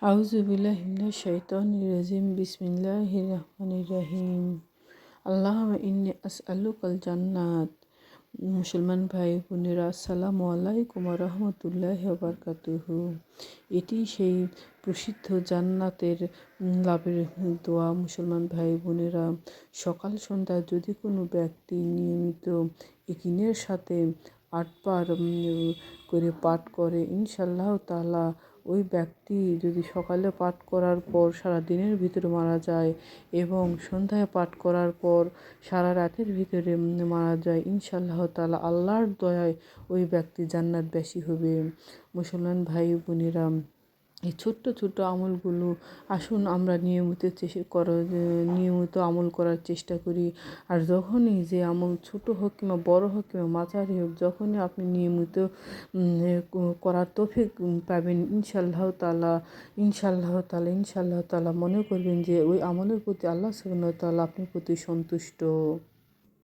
আউযুবিল্লাহি মিনাশ শাইতানির রাজিম বিসমিল্লাহির রহমানির রহিম। আল্লাহুম্মা ইন্নী আসআলুকাল জান্নাত। মুসলমান ভাই বোনেরা, আসসালামু আলাইকুম ওয়া রাহমাতুল্লাহি ওয়া বারাকাতুহু। এটি সেই প্রসিদ্ধ জান্নাতের লাভের দোয়া। মুসলমান ভাই বোনেরা, সকাল সন্ধ্যা যদি কোনো ব্যক্তি নিয়মিত ইয়াকিনের সাথে 8 বার করে পাঠ করে, ইনশাআল্লাহ তাআলা ওই ব্যক্তি যদি সকালে পাঠ করার পর সারা দিনের ভিতরে মারা যায় এবং সন্ধ্যায় পাঠ করার পর সারা রাতের ভিতরে মারা যায়, ইনশাআল্লাহ তাআলা আল্লাহর দয়ায় ওই ব্যক্তি জান্নাতবাসী হবে। মুসলমান ভাই বোনেরা, এই ছোট্ট ছোট্ট আমলগুলো আসুন আমরা নিয়মিত আমল করার চেষ্টা করি। আর যখনই যে আমল ছোট হোক কিংবা বড় হোক কিংবা মাঝারি হোক, যখনই আপনি নিয়মিত করার তৌফিক পাবেন, ইনশাআল্লাহ তাআলা মনে করবেন যে ওই আমলের প্রতি আল্লাহ সুবহানাহু ওয়া তাআলা আপনার প্রতি সন্তুষ্ট।